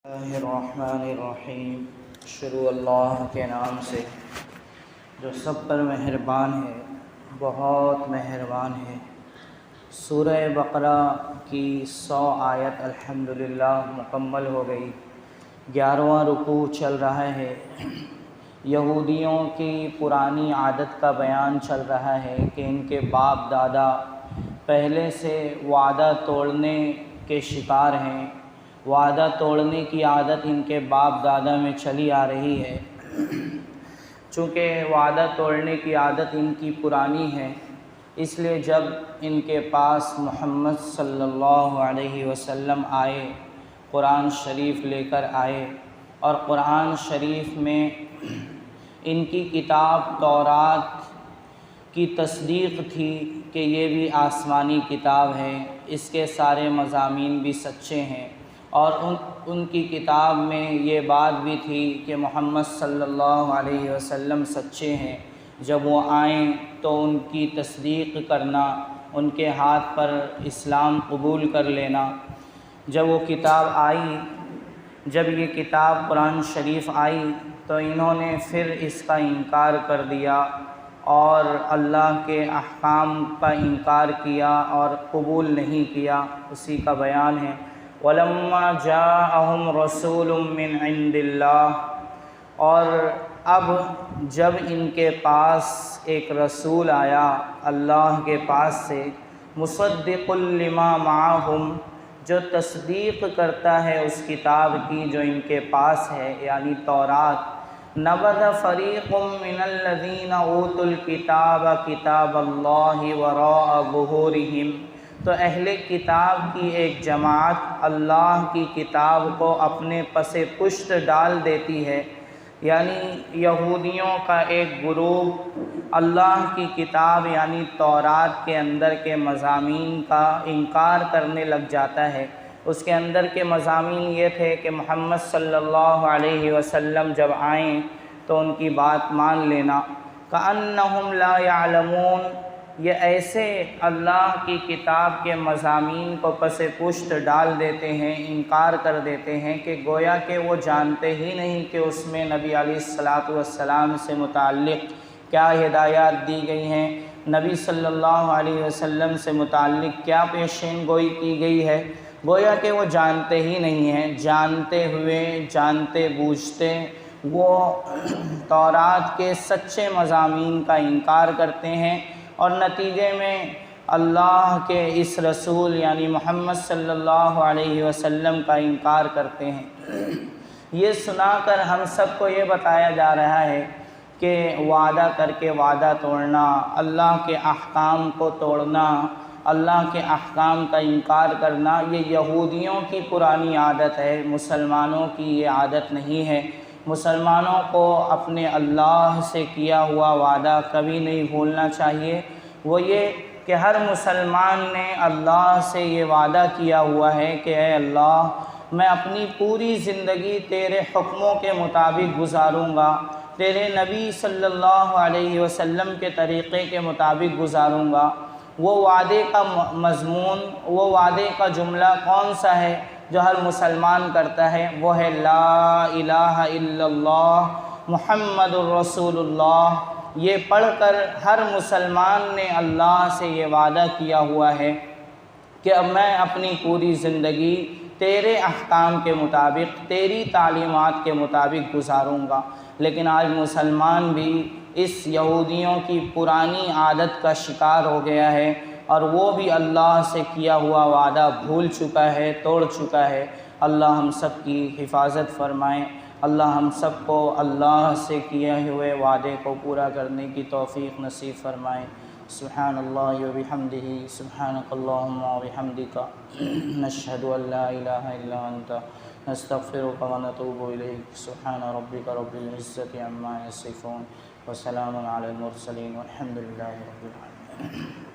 اللہ الرحمن الرحیم، شروع اللہ کے نام سے جو سب پر مہربان ہے، بہت مہربان ہے۔ سورہ بقرہ کی 100 آیت الحمدللہ مکمل ہو گئی۔ 11واں رکوع چل رہا ہے۔ یہودیوں کی پرانی عادت کا بیان چل رہا ہے کہ ان کے باپ دادا پہلے سے وعدہ توڑنے کے شکار ہیں۔ وعدہ توڑنے کی عادت ان کے باپ دادا میں چلی آ رہی ہے۔ چونکہ وعدہ توڑنے کی عادت ان کی پرانی ہے، اس لیے جب ان کے پاس محمد صلی اللہ علیہ وسلم آئے، قرآن شریف لے کر آئے، اور قرآن شریف میں ان کی کتاب تورات کی تصدیق تھی کہ یہ بھی آسمانی کتاب ہے، اس کے سارے مضامین بھی سچے ہیں، اور ان کی کتاب میں یہ بات بھی تھی کہ محمد صلی اللہ علیہ وسلم سچے ہیں۔ جب وہ آئیں تو ان کی تصدیق کرنا، ان کے ہاتھ پر اسلام قبول کر لینا۔ جب وہ کتاب آئی، جب یہ کتاب قرآن شریف آئی تو انہوں نے پھر اس کا انکار کر دیا اور اللہ کے احکام کا انکار کیا اور قبول نہیں کیا۔ اسی کا بیان ہے وَلَمَّا جَاءَهُمْ رَسُولٌ مِّنْ عِنْدِ اللَّهِ، اور اب جب ان کے پاس ایک رسول آیا اللہ کے پاس سے، مُصَدِّقٌ لِّمَا مَعَهُمْ، جو تصدیق کرتا ہے اس کتاب کی جو ان کے پاس ہے، یعنی تورات، نَبَذَ فَرِيقٌ مِّنَ الَّذِينَ أُوتُوا الْكِتَابَ كِتَابَ اللَّهِ وَرَاءَ ظُهُورِهِمْ، تو اہل کتاب کی ایک جماعت اللہ کی کتاب کو اپنے پس پشت ڈال دیتی ہے، یعنی یہودیوں کا ایک گروہ اللہ کی کتاب یعنی تورات کے اندر کے مضامین کا انکار کرنے لگ جاتا ہے۔ اس کے اندر کے مضامین یہ تھے کہ محمد صلی اللہ علیہ وسلم جب آئیں تو ان کی بات مان لینا۔ کأنہم لا یعلمون، یہ ایسے اللہ کی کتاب کے مضامین کو پس پشت ڈال دیتے ہیں، انکار کر دیتے ہیں کہ گویا کہ وہ جانتے ہی نہیں کہ اس میں نبی علیہ السلام سے متعلق کیا ہدایات دی گئی ہیں، نبی صلی اللہ علیہ وسلم سے متعلق کیا پیشین گوئی کی گئی ہے، گویا کہ وہ جانتے ہی نہیں ہیں۔ جانتے ہوئے، جانتے بوجھتے وہ تورات کے سچے مضامین کا انکار کرتے ہیں، اور نتیجے میں اللہ کے اس رسول یعنی محمد صلی اللہ علیہ وسلم کا انکار کرتے ہیں۔ یہ سنا کر ہم سب کو یہ بتایا جا رہا ہے کہ وعدہ کر کے وعدہ توڑنا، اللہ کے احکام کو توڑنا، اللہ کے احکام کا انکار کرنا، یہ یہودیوں کی پرانی عادت ہے، مسلمانوں کی یہ عادت نہیں ہے۔ مسلمانوں کو اپنے اللہ سے کیا ہوا وعدہ کبھی نہیں بھولنا چاہیے۔ وہ یہ کہ ہر مسلمان نے اللہ سے یہ وعدہ کیا ہوا ہے کہ اے اللہ، میں اپنی پوری زندگی تیرے حکموں کے مطابق گزاروں گا، تیرے نبی صلی اللہ علیہ وسلم کے طریقے کے مطابق گزاروں گا۔ وہ وعدے کا مضمون، وہ وعدے کا جملہ کون سا ہے جو ہر مسلمان کرتا ہے؟ وہ ہے لا الہ الا اللہ محمد الرسول اللہ۔ یہ پڑھ کر ہر مسلمان نے اللہ سے یہ وعدہ کیا ہوا ہے کہ اب میں اپنی پوری زندگی تیرے احکام کے مطابق، تیری تعلیمات کے مطابق گزاروں گا۔ لیکن آج مسلمان بھی اس یہودیوں کی پرانی عادت کا شکار ہو گیا ہے، اور وہ بھی اللہ سے کیا ہوا وعدہ بھول چکا ہے، توڑ چکا ہے۔ اللہ ہم سب کی حفاظت فرمائیں۔ اللہ ہم سب کو اللہ سے کیے ہوئے وعدے کو پورا کرنے کی توفیق نصیب فرمائیں۔ سبحان اللہ و بحمدہ، سبحانک اللہم و بحمدک، نشہد ان لا الہ الا انت، نستغفرک و نتوب الیک۔ سبحان ربک رب العزت عما یصفون، وسلام علی المرسلین، والحمد للہ رب العالمین۔